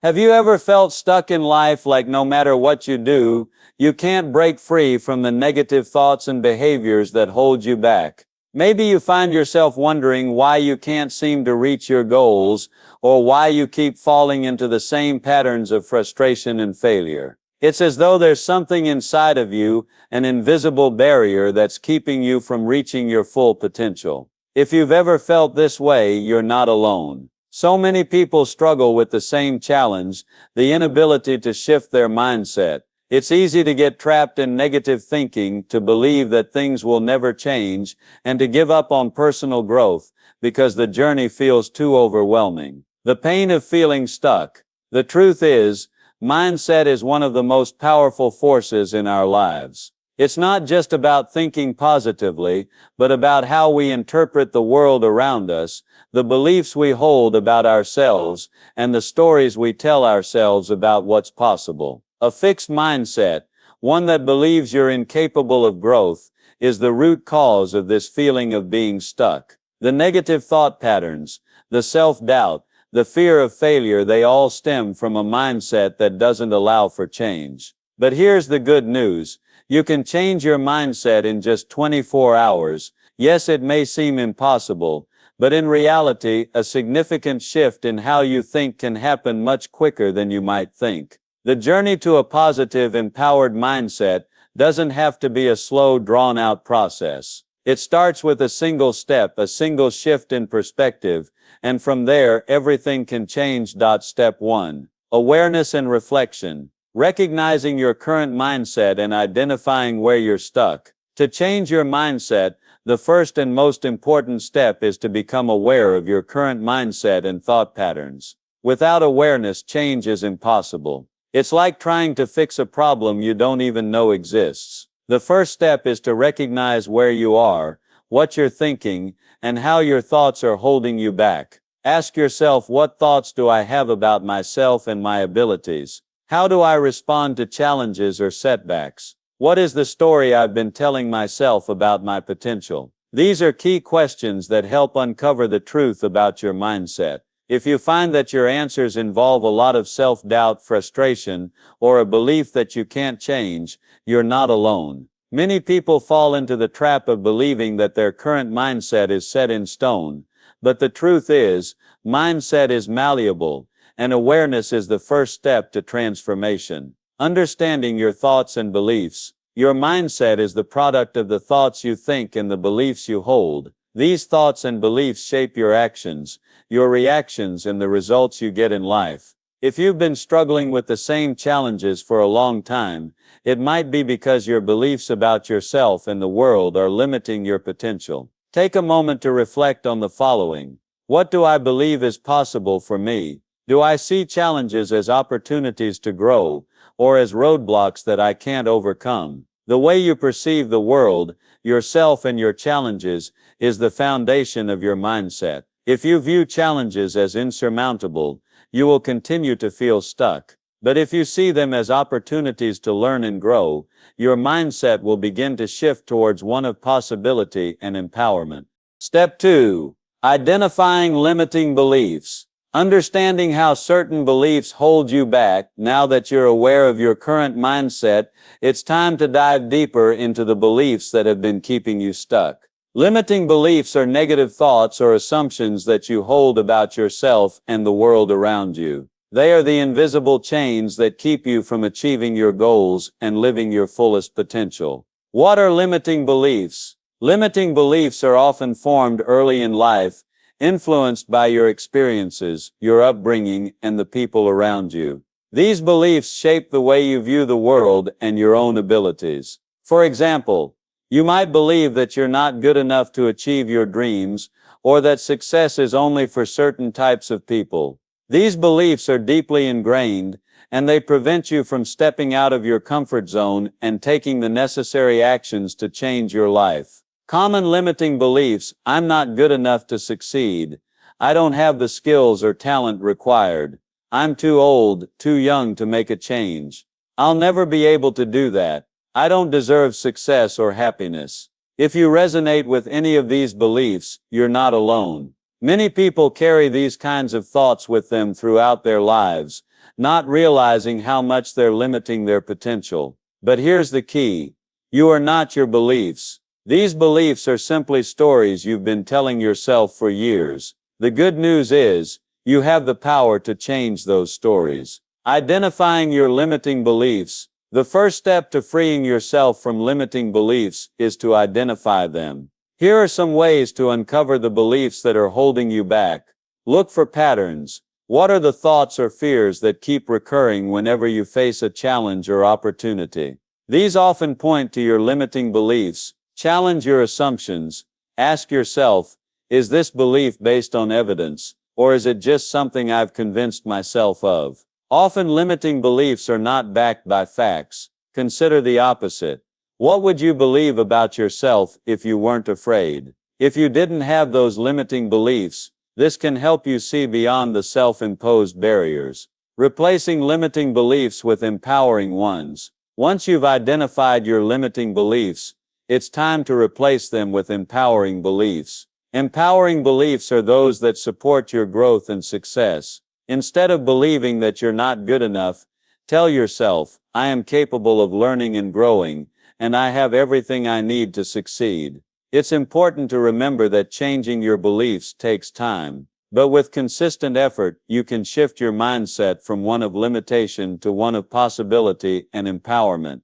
Have you ever felt stuck in life like no matter what you do, you can't break free from the negative thoughts and behaviors that hold you back? Maybe you find yourself wondering why you can't seem to reach your goals, or why you keep falling into the same patterns of frustration and failure. It's as though there's something inside of you, an invisible barrier that's keeping you from reaching your full potential. If you've ever felt this way, you're not alone. So many people struggle with the same challenge, the inability to shift their mindset. It's easy to get trapped in negative thinking, to believe that things will never change, and to give up on personal growth because the journey feels too overwhelming. The pain of feeling stuck. The truth is, mindset is one of the most powerful forces in our lives. It's not just about thinking positively, but about how we interpret the world around us, the beliefs we hold about ourselves, and the stories we tell ourselves about what's possible. A fixed mindset, one that believes you're incapable of growth, is the root cause of this feeling of being stuck. The negative thought patterns, the self-doubt, the fear of failure, they all stem from a mindset that doesn't allow for change. But here's the good news. You can change your mindset in just 24 hours. Yes, it may seem impossible, but in reality, a significant shift in how you think can happen much quicker than you might think. The journey to a positive, empowered mindset doesn't have to be a slow, drawn-out process. It starts with a single step, a single shift in perspective, and from there, everything can change. Step 1. Awareness and reflection. Recognizing your current mindset and identifying where you're stuck. To change your mindset, the first and most important step is to become aware of your current mindset and thought patterns. Without awareness, change is impossible. It's like trying to fix a problem you don't even know exists. The first step is to recognize where you are, what you're thinking, and how your thoughts are holding you back. Ask yourself, what thoughts do I have about myself and my abilities? How do I respond to challenges or setbacks? What is the story I've been telling myself about my potential? These are key questions that help uncover the truth about your mindset. If you find that your answers involve a lot of self-doubt, frustration, or a belief that you can't change, you're not alone. Many people fall into the trap of believing that their current mindset is set in stone. But the truth is, mindset is malleable, and awareness is the first step to transformation. Understanding your thoughts and beliefs. Your mindset is the product of the thoughts you think and the beliefs you hold. These thoughts and beliefs shape your actions, your reactions, and the results you get in life. If you've been struggling with the same challenges for a long time, it might be because your beliefs about yourself and the world are limiting your potential. Take a moment to reflect on the following. What do I believe is possible for me? Do I see challenges as opportunities to grow, or as roadblocks that I can't overcome? The way you perceive the world, yourself, and your challenges is the foundation of your mindset. If you view challenges as insurmountable, you will continue to feel stuck. But if you see them as opportunities to learn and grow, your mindset will begin to shift towards one of possibility and empowerment. Step 2. Identifying limiting beliefs. Understanding how certain beliefs hold you back. Now that you're aware of your current mindset, it's time to dive deeper into the beliefs that have been keeping you stuck. Limiting beliefs are negative thoughts or assumptions that you hold about yourself and the world around you. They are the invisible chains that keep you from achieving your goals and living your fullest potential. What are limiting beliefs? Limiting beliefs are often formed early in life, influenced by your experiences, your upbringing, and the people around you. These beliefs shape the way you view the world and your own abilities. For example, you might believe that you're not good enough to achieve your dreams, or that success is only for certain types of people. These beliefs are deeply ingrained, and they prevent you from stepping out of your comfort zone and taking the necessary actions to change your life. Common limiting beliefs: I'm not good enough to succeed. I don't have the skills or talent required. I'm too old, too young to make a change. I'll never be able to do that. I don't deserve success or happiness. If you resonate with any of these beliefs, you're not alone. Many people carry these kinds of thoughts with them throughout their lives, not realizing how much they're limiting their potential. But here's the key. You are not your beliefs. These beliefs are simply stories you've been telling yourself for years. The good news is, you have the power to change those stories. Identifying your limiting beliefs. The first step to freeing yourself from limiting beliefs is to identify them. Here are some ways to uncover the beliefs that are holding you back. Look for patterns. What are the thoughts or fears that keep recurring whenever you face a challenge or opportunity? These often point to your limiting beliefs. Challenge your assumptions. Ask yourself, is this belief based on evidence, or is it just something I've convinced myself of? Often limiting beliefs are not backed by facts. Consider the opposite. What would you believe about yourself if you weren't afraid? If you didn't have those limiting beliefs, this can help you see beyond the self-imposed barriers. Replacing limiting beliefs with empowering ones. Once you've identified your limiting beliefs, it's time to replace them with empowering beliefs. Empowering beliefs are those that support your growth and success. Instead of believing that you're not good enough, tell yourself, I am capable of learning and growing, and I have everything I need to succeed. It's important to remember that changing your beliefs takes time. But with consistent effort, you can shift your mindset from one of limitation to one of possibility and empowerment.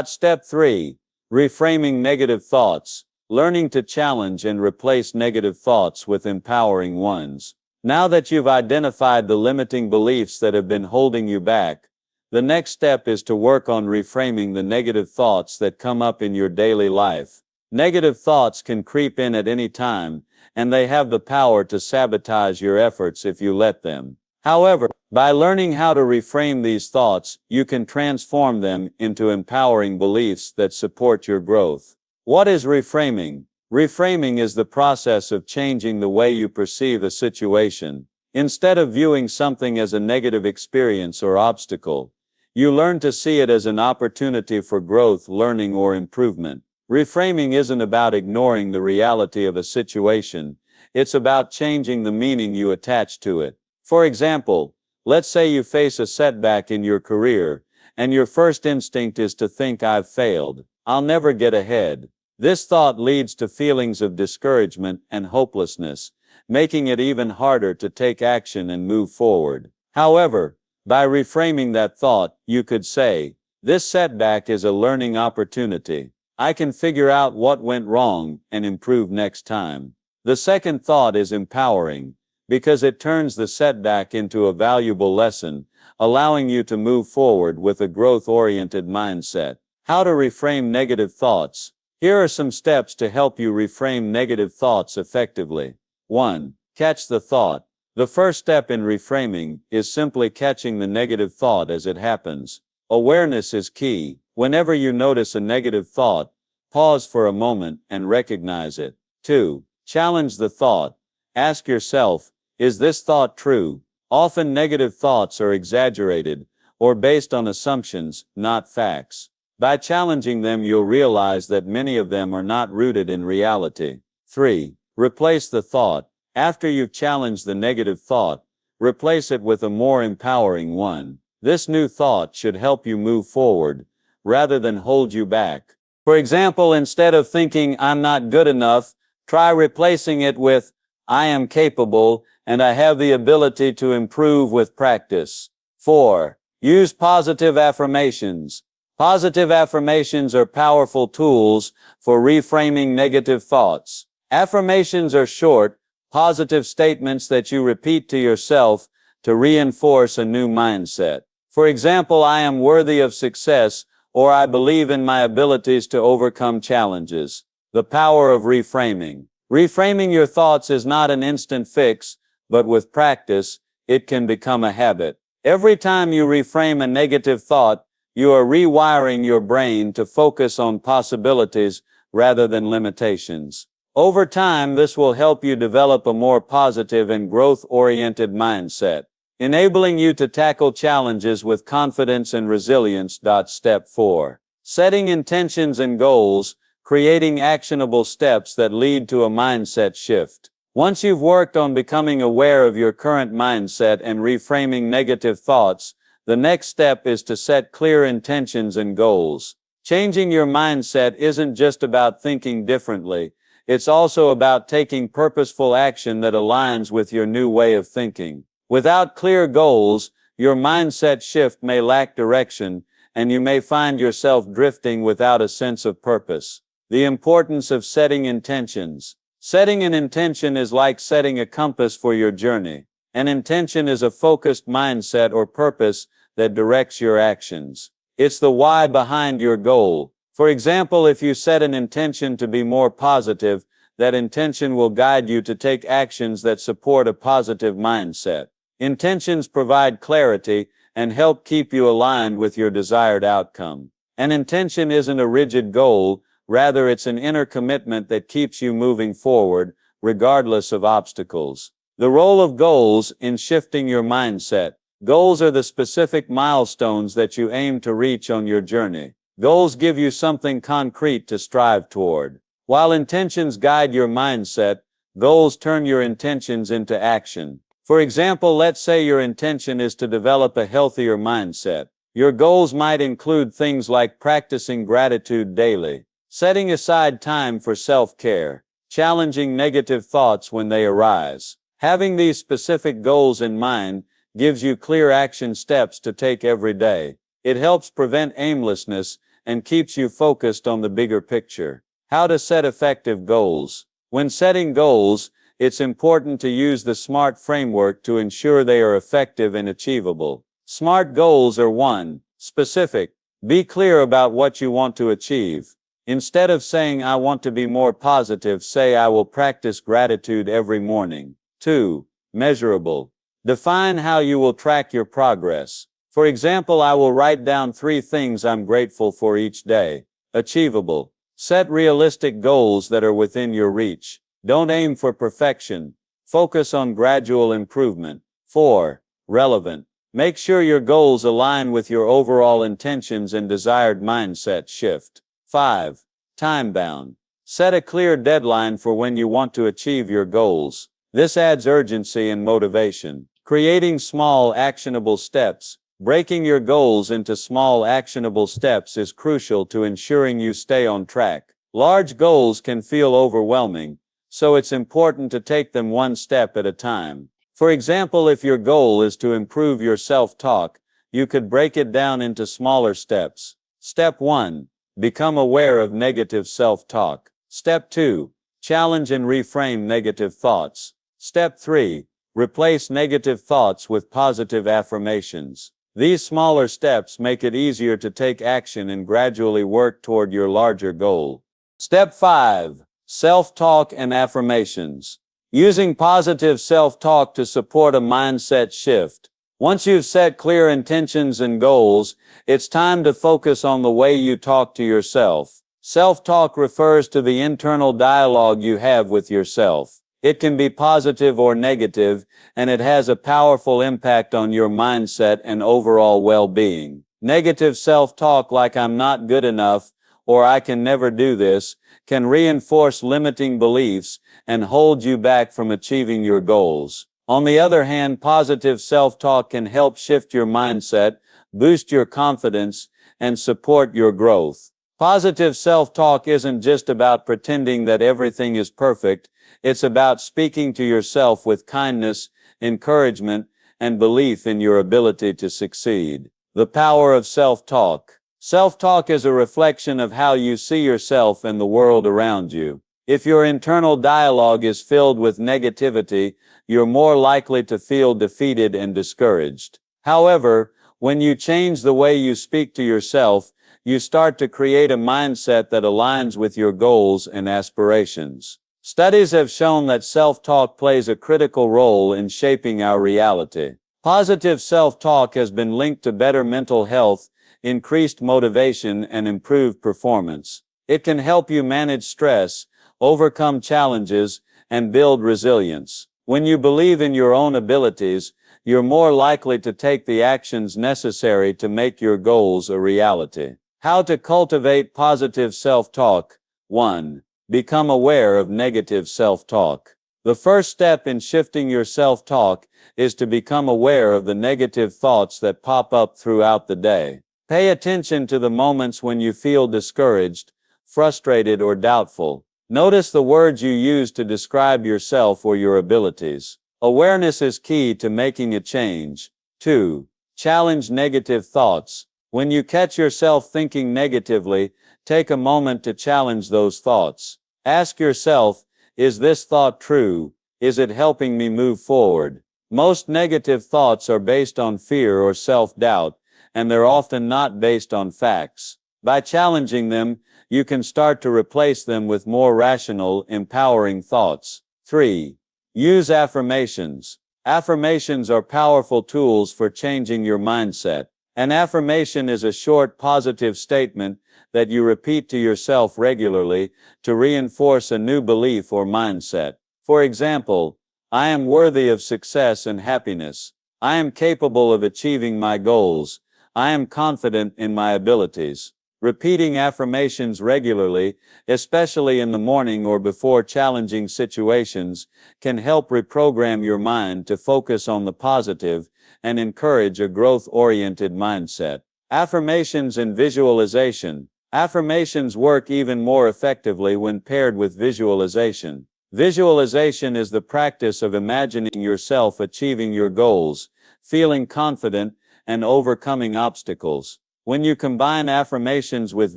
Step 3. Reframing negative thoughts. Learning to challenge and replace negative thoughts with empowering ones. Now that you've identified the limiting beliefs that have been holding you back, the next step is to work on reframing the negative thoughts that come up in your daily life. Negative thoughts can creep in at any time, and they have the power to sabotage your efforts if you let them. However, by learning how to reframe these thoughts, you can transform them into empowering beliefs that support your growth. What is reframing? Reframing is the process of changing the way you perceive a situation. Instead of viewing something as a negative experience or obstacle, you learn to see it as an opportunity for growth, learning, or improvement. Reframing isn't about ignoring the reality of a situation, it's about changing the meaning you attach to it. For example, let's say you face a setback in your career, and your first instinct is to think, I've failed, I'll never get ahead. This thought leads to feelings of discouragement and hopelessness, making it even harder to take action and move forward. However, by reframing that thought, you could say, this setback is a learning opportunity. I can figure out what went wrong and improve next time. The second thought is empowering, because it turns the setback into a valuable lesson, allowing you to move forward with a growth-oriented mindset. How to reframe negative thoughts. Here are some steps to help you reframe negative thoughts effectively. 1. Catch the thought. The first step in reframing is simply catching the negative thought as it happens. Awareness is key. Whenever you notice a negative thought, pause for a moment and recognize it. 2. Challenge the thought. Ask yourself, is this thought true? Often negative thoughts are exaggerated or based on assumptions, not facts. By challenging them, you'll realize that many of them are not rooted in reality. 3. Replace the thought. After you've challenged the negative thought, replace it with a more empowering one. This new thought should help you move forward, rather than hold you back. For example, instead of thinking, I'm not good enough, try replacing it with, I am capable, and I have the ability to improve with practice. 4. Use positive affirmations. Positive affirmations are powerful tools for reframing negative thoughts. Affirmations are short, positive statements that you repeat to yourself to reinforce a new mindset. For example, I am worthy of success, or I believe in my abilities to overcome challenges. The power of reframing. Reframing your thoughts is not an instant fix, but with practice, it can become a habit. Every time you reframe a negative thought, you are rewiring your brain to focus on possibilities rather than limitations. Over time, this will help you develop a more positive and growth-oriented mindset, enabling you to tackle challenges with confidence and resilience. Step 4. Setting intentions and goals, creating actionable steps that lead to a mindset shift. Once you've worked on becoming aware of your current mindset and reframing negative thoughts, The next step is to set clear intentions and goals. Changing your mindset isn't just about thinking differently. It's also about taking purposeful action that aligns with your new way of thinking. Without clear goals, your mindset shift may lack direction, and you may find yourself drifting without a sense of purpose. The importance of setting intentions. Setting an intention is like setting a compass for your journey. An intention is a focused mindset or purpose that directs your actions. It's the why behind your goal. For example, if you set an intention to be more positive, that intention will guide you to take actions that support a positive mindset. Intentions provide clarity and help keep you aligned with your desired outcome. An intention isn't a rigid goal, rather it's an inner commitment that keeps you moving forward, regardless of obstacles. The role of goals in shifting your mindset. Goals are the specific milestones that you aim to reach on your journey. Goals give you something concrete to strive toward. While intentions guide your mindset, goals turn your intentions into action. For example, let's say your intention is to develop a healthier mindset. Your goals might include things like practicing gratitude daily, setting aside time for self-care, challenging negative thoughts when they arise. Having these specific goals in mind gives you clear action steps to take every day. It helps prevent aimlessness and keeps you focused on the bigger picture. How to set effective goals. When setting goals, it's important to use the SMART framework to ensure they are effective and achievable. SMART goals are 1. Specific. Be clear about what you want to achieve. Instead of saying I want to be more positive, say I will practice gratitude every morning. 2. Measurable. Define how you will track your progress. For example, I will write down 3 things I'm grateful for each day. Achievable. Set realistic goals that are within your reach. Don't aim for perfection. Focus on gradual improvement. 4. Relevant. Make sure your goals align with your overall intentions and desired mindset shift. 5. Time-bound. Set a clear deadline for when you want to achieve your goals. This adds urgency and motivation. Creating small, actionable steps. Breaking your goals into small, actionable steps is crucial to ensuring you stay on track. Large goals can feel overwhelming, so it's important to take them one step at a time. For example, if your goal is to improve your self-talk, you could break it down into smaller steps. Step 1. Become aware of negative self-talk. Step 2. Challenge and reframe negative thoughts. Step 3. Replace negative thoughts with positive affirmations. These smaller steps make it easier to take action and gradually work toward your larger goal. Step 5. Self-talk and affirmations. Using positive self-talk to support a mindset shift. Once you've set clear intentions and goals, it's time to focus on the way you talk to yourself. Self-talk refers to the internal dialogue you have with yourself. It can be positive or negative, and it has a powerful impact on your mindset and overall well-being. Negative self-talk like I'm not good enough or I can never do this can reinforce limiting beliefs and hold you back from achieving your goals. On the other hand, positive self-talk can help shift your mindset, boost your confidence, and support your growth. Positive self-talk isn't just about pretending that everything is perfect. It's about speaking to yourself with kindness, encouragement, and belief in your ability to succeed. The power of self-talk. Self-talk is a reflection of how you see yourself and the world around you. If your internal dialogue is filled with negativity, you're more likely to feel defeated and discouraged. However, when you change the way you speak to yourself, you start to create a mindset that aligns with your goals and aspirations. Studies have shown that self-talk plays a critical role in shaping our reality. Positive self-talk has been linked to better mental health, increased motivation, and improved performance. It can help you manage stress, overcome challenges, and build resilience. When you believe in your own abilities, you're more likely to take the actions necessary to make your goals a reality. How to cultivate positive self-talk. 1. Become aware of negative self-talk. The first step in shifting your self-talk is to become aware of the negative thoughts that pop up throughout the day. Pay attention to the moments when you feel discouraged, frustrated, or doubtful. Notice the words you use to describe yourself or your abilities. Awareness is key to making a change. 2. Challenge negative thoughts. When you catch yourself thinking negatively, take a moment to challenge those thoughts. Ask yourself, is this thought true? Is it helping me move forward? Most negative thoughts are based on fear or self-doubt, and they're often not based on facts. By challenging them, you can start to replace them with more rational, empowering thoughts. 3. Use affirmations. Affirmations are powerful tools for changing your mindset. An affirmation is a short positive statement that you repeat to yourself regularly to reinforce a new belief or mindset. For example, I am worthy of success and happiness. I am capable of achieving my goals. I am confident in my abilities. Repeating affirmations regularly, especially in the morning or before challenging situations, can help reprogram your mind to focus on the positive and encourage a growth-oriented mindset. Affirmations and visualization. Affirmations work even more effectively when paired with visualization. Visualization is the practice of imagining yourself achieving your goals, feeling confident, and overcoming obstacles. When you combine affirmations with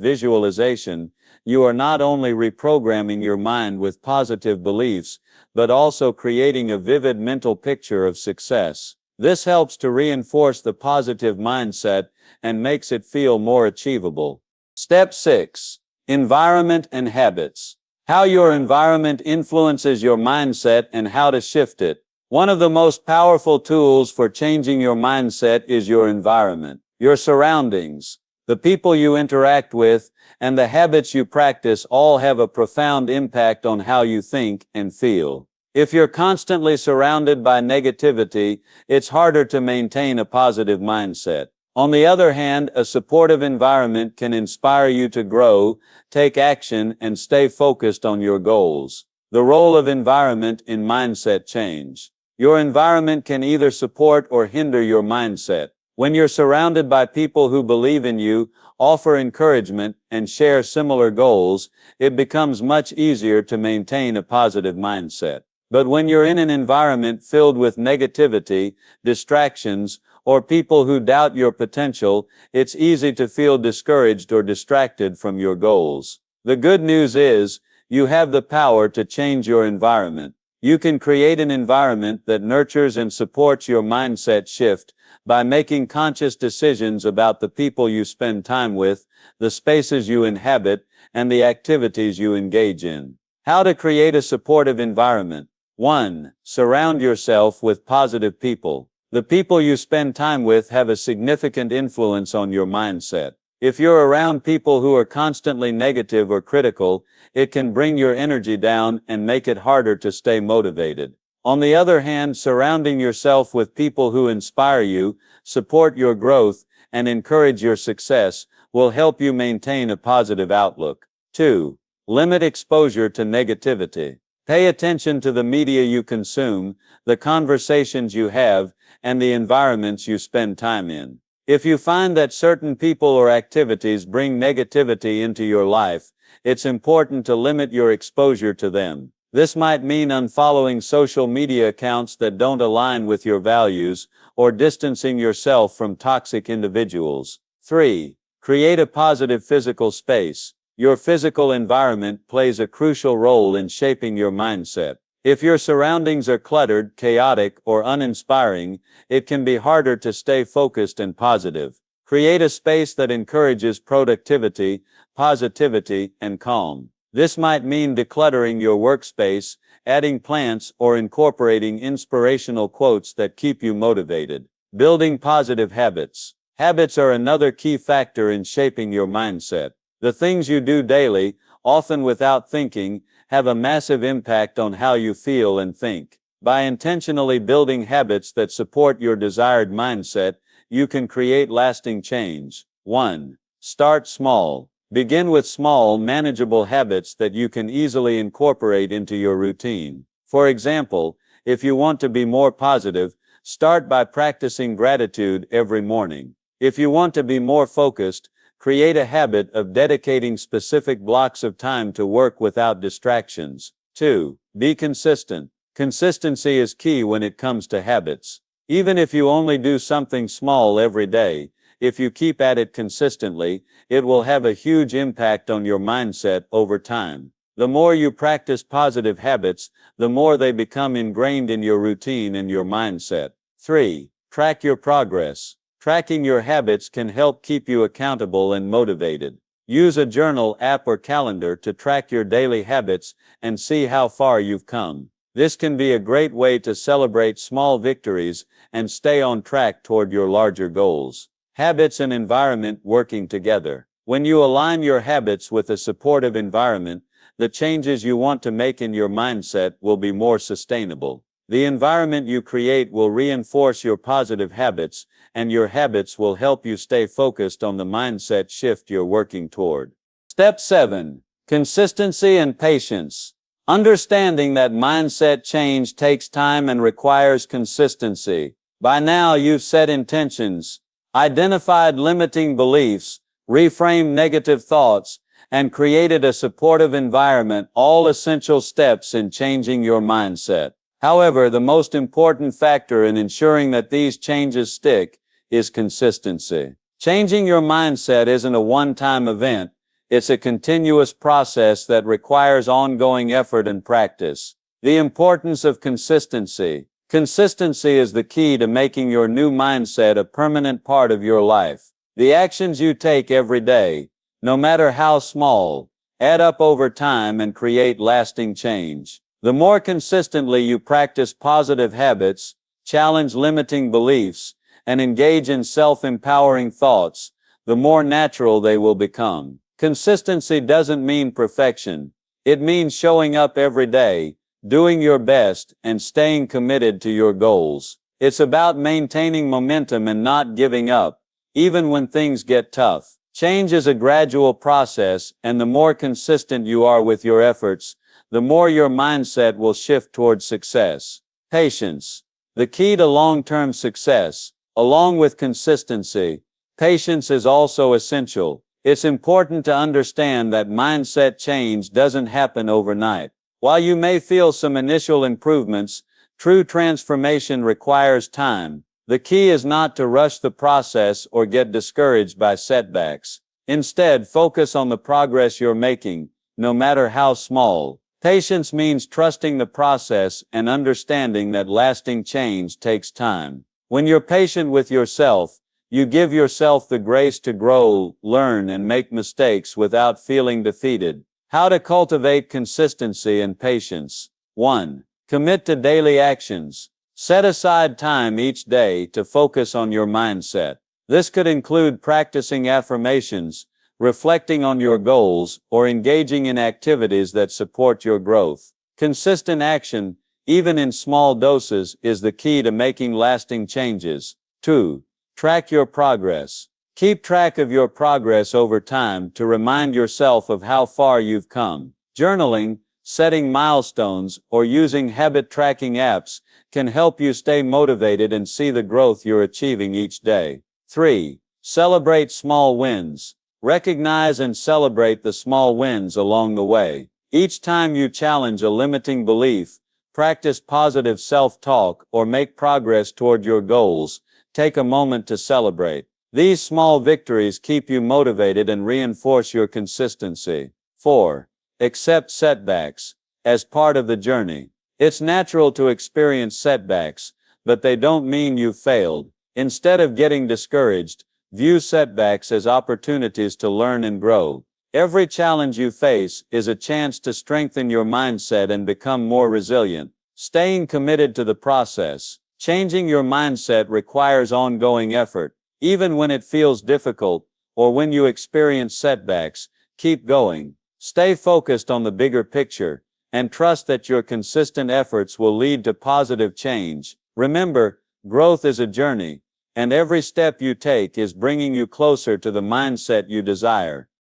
visualization, you are not only reprogramming your mind with positive beliefs, but also creating a vivid mental picture of success. This helps to reinforce the positive mindset and makes it feel more achievable. Step 6. Environment and habits. How your environment influences your mindset and how to shift it. One of the most powerful tools for changing your mindset is your environment. Your surroundings, the people you interact with, and the habits you practice all have a profound impact on how you think and feel. If you're constantly surrounded by negativity, it's harder to maintain a positive mindset. On the other hand, a supportive environment can inspire you to grow, take action, and stay focused on your goals. The role of environment in mindset change. Your environment can either support or hinder your mindset. When you're surrounded by people who believe in you, offer encouragement, and share similar goals, it becomes much easier to maintain a positive mindset. But when you're in an environment filled with negativity, distractions, or people who doubt your potential, it's easy to feel discouraged or distracted from your goals. The good news is, you have the power to change your environment. You can create an environment that nurtures and supports your mindset shift by making conscious decisions about the people you spend time with, the spaces you inhabit, and the activities you engage in. How to create a supportive environment. 1. Surround yourself with positive people. The people you spend time with have a significant influence on your mindset. If you're around people who are constantly negative or critical, it can bring your energy down and make it harder to stay motivated. On the other hand, surrounding yourself with people who inspire you, support your growth, and encourage your success will help you maintain a positive outlook. 2. Limit exposure to negativity. Pay attention to the media you consume, the conversations you have, and the environments you spend time in. If you find that certain people or activities bring negativity into your life, it's important to limit your exposure to them. This might mean unfollowing social media accounts that don't align with your values, or distancing yourself from toxic individuals. 3. Create a positive physical space. Your physical environment plays a crucial role in shaping your mindset. If your surroundings are cluttered, chaotic, or uninspiring, it can be harder to stay focused and positive. Create a space that encourages productivity, positivity, and calm. This might mean decluttering your workspace, adding plants, or incorporating inspirational quotes that keep you motivated. Building positive habits. Habits are another key factor in shaping your mindset. The things you do daily, often without thinking, have a massive impact on how you feel and think. By intentionally building habits that support your desired mindset, you can create lasting change. 1. Start small. Begin with small, manageable habits that you can easily incorporate into your routine. For example, if you want to be more positive, start by practicing gratitude every morning. If you want to be more focused, create a habit of dedicating specific blocks of time to work without distractions. 2. Be consistent. Consistency is key when it comes to habits. Even if you only do something small every day, if you keep at it consistently, it will have a huge impact on your mindset over time. The more you practice positive habits, the more they become ingrained in your routine and your mindset. 3. Track your progress. Tracking your habits can help keep you accountable and motivated. Use a journal, app, or calendar to track your daily habits and see how far you've come. This can be a great way to celebrate small victories and stay on track toward your larger goals. Habits and environment working together. When you align your habits with a supportive environment, the changes you want to make in your mindset will be more sustainable. The environment you create will reinforce your positive habits, and your habits will help you stay focused on the mindset shift you're working toward. Step 7. Consistency and patience. Understanding that mindset change takes time and requires consistency. By now you've set intentions, identified limiting beliefs, reframed negative thoughts, and created a supportive environment, all essential steps in changing your mindset. However, the most important factor in ensuring that these changes stick is consistency. Changing your mindset isn't a one-time event. It's a continuous process that requires ongoing effort and practice. The importance of consistency. Consistency is the key to making your new mindset a permanent part of your life. The actions you take every day, no matter how small, add up over time and create lasting change. The more consistently you practice positive habits, challenge limiting beliefs, and engage in self-empowering thoughts, the more natural they will become. Consistency doesn't mean perfection. It means showing up every day, doing your best, and staying committed to your goals. It's about maintaining momentum and not giving up, even when things get tough. Change is a gradual process, and the more consistent you are with your efforts, the more your mindset will shift towards success. Patience. The key to long-term success. Along with consistency, patience is also essential. It's important to understand that mindset change doesn't happen overnight. While you may feel some initial improvements, true transformation requires time. The key is not to rush the process or get discouraged by setbacks. Instead, focus on the progress you're making, no matter how small. Patience means trusting the process and understanding that lasting change takes time. When you're patient with yourself, you give yourself the grace to grow, learn, and make mistakes without feeling defeated. How to cultivate consistency and patience. 1. Commit to daily actions. Set aside time each day to focus on your mindset. This could include practicing affirmations, reflecting on your goals, or engaging in activities that support your growth. Consistent action, even in small doses, is the key to making lasting changes. 2. Track your progress. Keep track of your progress over time to remind yourself of how far you've come. Journaling, setting milestones, or using habit tracking apps can help you stay motivated and see the growth you're achieving each day. 3. Celebrate small wins. Recognize and celebrate the small wins along the way. Each time you challenge a limiting belief, practice positive self-talk, or make progress toward your goals, take a moment to celebrate. These small victories keep you motivated and reinforce your consistency. 4. Accept setbacks as part of the journey. It's natural to experience setbacks, but they don't mean you've failed. Instead of getting discouraged, view setbacks as opportunities to learn and grow. Every challenge you face is a chance to strengthen your mindset and become more resilient. Staying committed to the process. Changing your mindset requires ongoing effort. Even when it feels difficult, or when you experience setbacks, keep going. Stay focused on the bigger picture, and trust that your consistent efforts will lead to positive change. Remember, growth is a journey, and every step you take is bringing you closer to the mindset you desire.